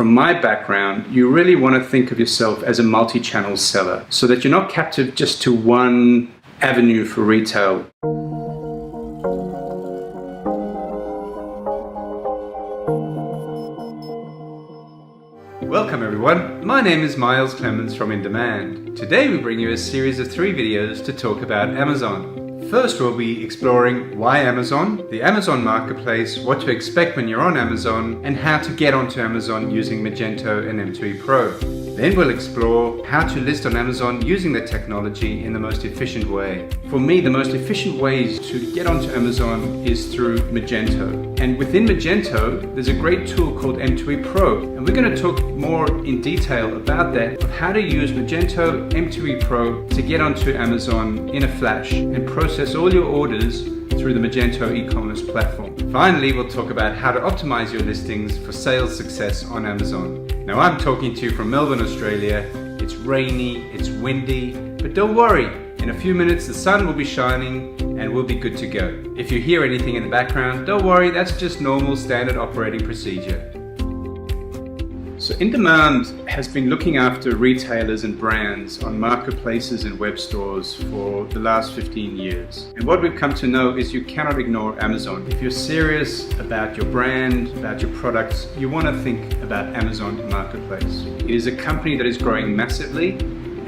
from my background, you really want to think of yourself as a multi-channel seller so that you're not captive just to one avenue for retail. Welcome everyone, my name is Miles Clemens from In Demand. Today we bring you a series of 3 videos to talk about Amazon. First we'll be exploring why Amazon, the Amazon marketplace, what to expect when you're on Amazon, and how to get onto Amazon using Magento and M2E Pro. Then we'll explore how to list on Amazon using the technology in the most efficient way. For me, the most efficient ways to get onto Amazon is through Magento. And within Magento, there's a great tool called M2E Pro. And we're going to talk more in detail about that, of how to use Magento M2E Pro to get onto Amazon in a flash and process all your orders through the Magento e-commerce platform. Finally, we'll talk about how to optimize your listings for sales success on Amazon. Now, I'm talking to you from Melbourne, Australia. It's rainy, it's windy, but don't worry. In a few minutes, the sun will be shining and we'll be good to go. If you hear anything in the background, don't worry, that's just normal standard operating procedure. So In Demand has been looking after retailers and brands on marketplaces and web stores for the last 15 years. And what we've come to know is you cannot ignore Amazon. If you're serious about your brand, about your products, you want to think about Amazon Marketplace. It is a company that is growing massively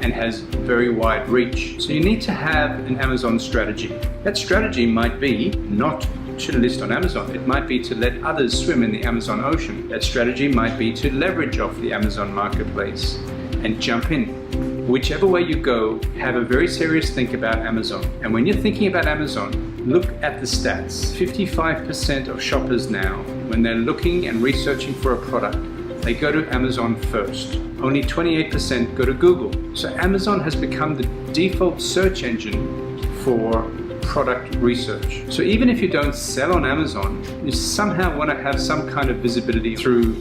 and has very wide reach. So you need to have an Amazon strategy. That strategy might be not to list on Amazon. It might be to let others swim in the Amazon ocean. That strategy might be to leverage off the Amazon marketplace and jump in. Whichever way you go, have a very serious think about Amazon. And when you're thinking about Amazon, look at the stats. 55% of shoppers now, when they're looking and researching for a product, they go to Amazon first. Only 28% go to Google. So Amazon has become the default search engine for product research. So even if you don't sell on Amazon, you somehow want to have some kind of visibility through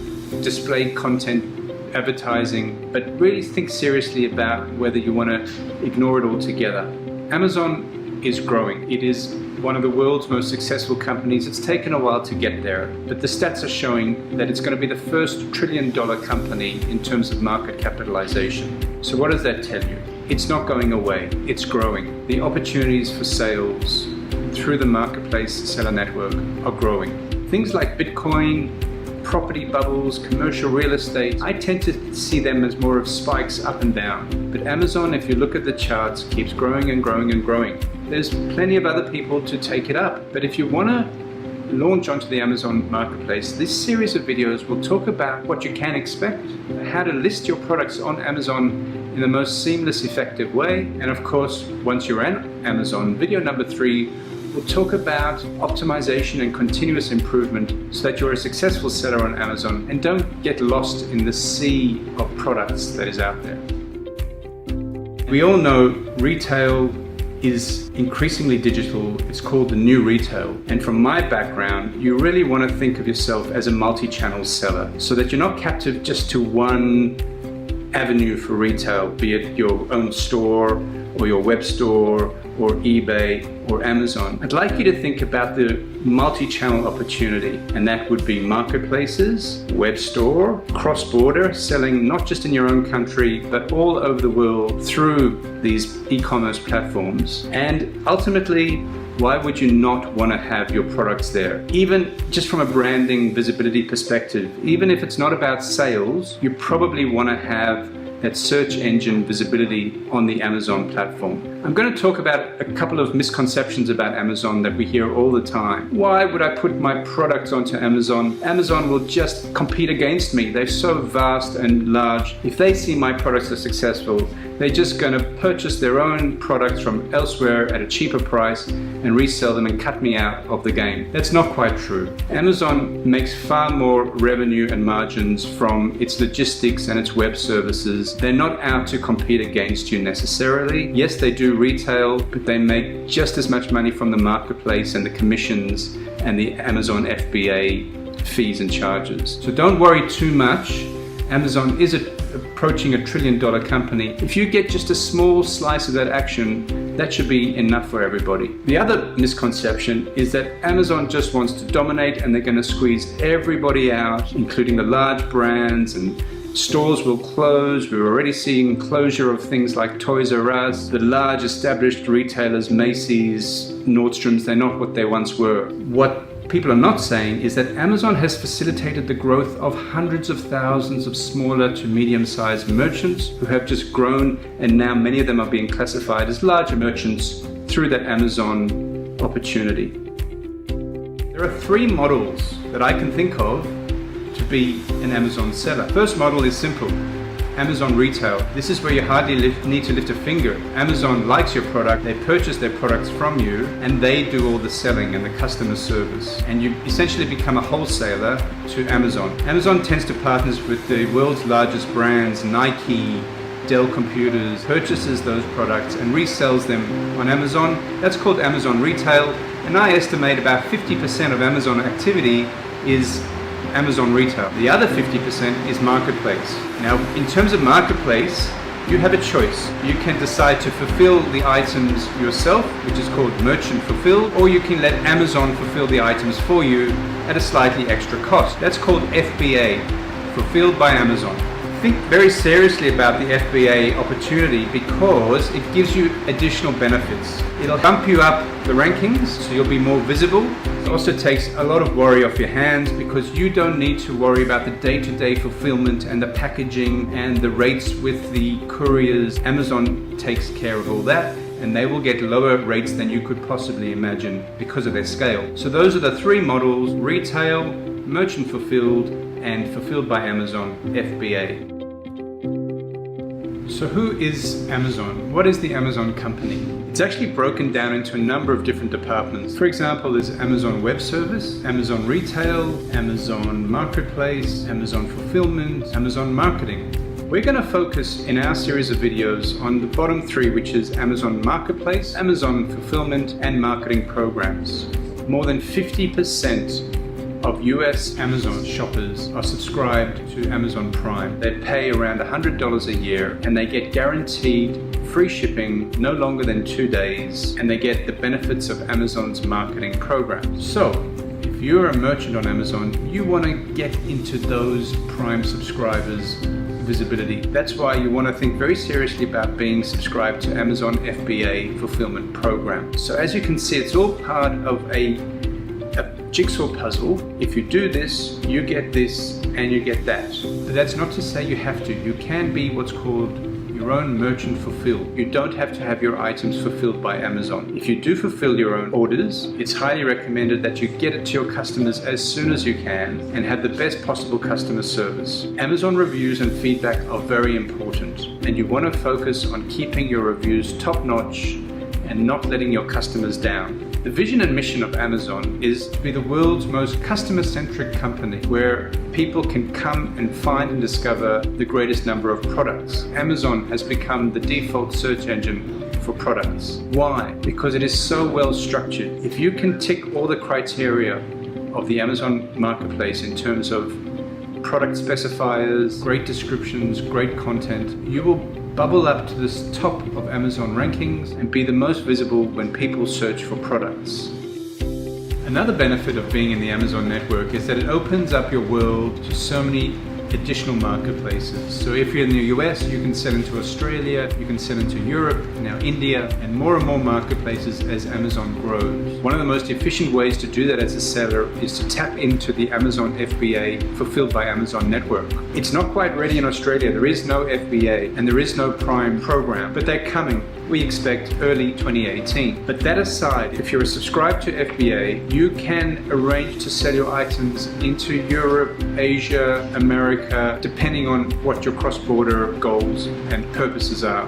displayed content, advertising, but really think seriously about whether you want to ignore it altogether. Amazon is growing. It is one of the world's most successful companies. It's taken a while to get there, but the stats are showing that it's going to be the first $1 trillion company in terms of market capitalization. So what does that tell you? It's not going away, it's growing. The opportunities for sales through the marketplace seller network are growing. Things like Bitcoin, property bubbles, commercial real estate, I tend to see them as more of spikes up and down. But Amazon, if you look at the charts, keeps growing and growing and growing. There's plenty of other people to take it up. But if you want to launch onto the Amazon marketplace, this series of videos will talk about what you can expect, how to list your products on Amazon in the most seamless, effective way. And of course, once you're on Amazon, video number 3 will talk about optimization and continuous improvement so that you're a successful seller on Amazon and don't get lost in the sea of products that is out there. We all know retail is increasingly digital. It's called the new retail. And from my background, you really want to think of yourself as a multi-channel seller so that you're not captive just to one avenue for retail, be it your own store or your web store or eBay or Amazon. I'd like you to think about the multi-channel opportunity, and that would be marketplaces, web store, cross-border, selling not just in your own country, but all over the world through these e-commerce platforms. And ultimately, why would you not want to have your products there? Even just from a branding visibility perspective, even if it's not about sales, you probably want to have that search engine visibility on the Amazon platform. I'm going to talk about a couple of misconceptions about Amazon that we hear all the time. Why would I put my products onto Amazon? Amazon will just compete against me. They're so vast and large. If they see my products are successful, they're just going to purchase their own products from elsewhere at a cheaper price and resell them and cut me out of the game. That's not quite true. Amazon makes far more revenue and margins from its logistics and its web services. They're not out to compete against you necessarily. Yes, they do retail, but they make just as much money from the marketplace and the commissions and the Amazon FBA fees and charges. So don't worry too much. Amazon is a approaching $1 trillion company. If you get just a small slice of that action, that should be enough for everybody. The other misconception is that Amazon just wants to dominate and they're going to squeeze everybody out, including the large brands, and stores will close. We're already seeing closure of things like Toys R Us. The large established retailers, Macy's, Nordstrom's, they're not what they once were. What people are not saying is that Amazon has facilitated the growth of hundreds of thousands of smaller to medium-sized merchants who have just grown, and now many of them are being classified as larger merchants through that Amazon opportunity. There are three models that I can think of to be an Amazon seller. First model is simple. Amazon retail. This is where you hardly need to lift a finger. Amazon likes your product, they purchase their products from you, and they do all the selling and the customer service. And you essentially become a wholesaler to Amazon. Amazon tends to partner with the world's largest brands, Nike, Dell Computers, purchases those products and resells them on Amazon. That's called Amazon retail, and I estimate about 50% of Amazon activity is Amazon retail. The other 50% is marketplace. Now, in terms of marketplace, you have a choice. You can decide to fulfill the items yourself, which is called merchant fulfilled, or you can let Amazon fulfill the items for you at a slightly extra cost. That's called FBA, fulfilled by Amazon. Think very seriously about the FBA opportunity because it gives you additional benefits. It'll bump you up the rankings, so you'll be more visible. It also takes a lot of worry off your hands because you don't need to worry about the day-to-day fulfillment and the packaging and the rates with the couriers. Amazon takes care of all that, and they will get lower rates than you could possibly imagine because of their scale. So those are the three models: retail, merchant fulfilled, and fulfilled by Amazon, FBA. So who is Amazon? What is the Amazon company? It's actually broken down into a number of different departments. For example, there's Amazon Web Service, Amazon Retail, Amazon Marketplace, Amazon Fulfillment, Amazon Marketing. We're going to focus in our series of videos on the bottom three, which is Amazon Marketplace, Amazon Fulfillment, and Marketing Programs. More than 50% of US Amazon shoppers are subscribed to Amazon Prime. They pay around $100 a year and they get guaranteed free shipping no longer than 2 days, and they get the benefits of Amazon's marketing program. So if you're a merchant on Amazon, you want to get into those Prime subscribers' visibility. That's why you want to think very seriously about being subscribed to Amazon FBA fulfillment program. So as you can see, it's all part of a jigsaw puzzle. If you do this, you get this and you get that. But that's not to say you have to. You can be what's called your own merchant fulfilled. You don't have to have your items fulfilled by Amazon. If you do fulfill your own orders, it's highly recommended that you get it to your customers as soon as you can and have the best possible customer service. Amazon reviews and feedback are very important, and you want to focus on keeping your reviews top-notch and not letting your customers down. The vision and mission of Amazon is to be the world's most customer-centric company where people can come and find and discover the greatest number of products. Amazon has become the default search engine for products. Why? Because it is so well structured. If you can tick all the criteria of the Amazon marketplace in terms of product specifiers, great descriptions, great content, you will bubble up to the top of Amazon rankings and be the most visible when people search for products. Another benefit of being in the Amazon network is that it opens up your world to so many additional marketplaces. So if you're in the US, you can sell into Australia, you can sell into Europe, now India, and more marketplaces as Amazon grows. One of the most efficient ways to do that as a seller is to tap into the Amazon FBA fulfilled by Amazon network. It's not quite ready in Australia. There is no FBA and there is no Prime program, but they're coming. We expect early 2018. But that aside, if you're subscribed to FBA, you can arrange to sell your items into Europe, Asia, America, depending on what your cross-border goals and purposes are.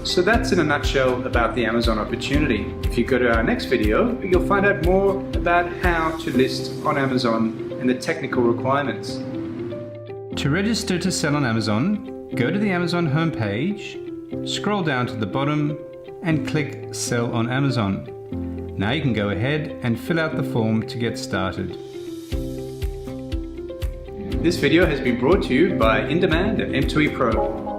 So that's in a nutshell about the Amazon opportunity. If you go to our next video, you'll find out more about how to list on Amazon and the technical requirements. To register to sell on Amazon, go to the Amazon homepage, scroll down to the bottom and click Sell on Amazon. Now you can go ahead and fill out the form to get started. This video has been brought to you by In Demand and M2E Pro.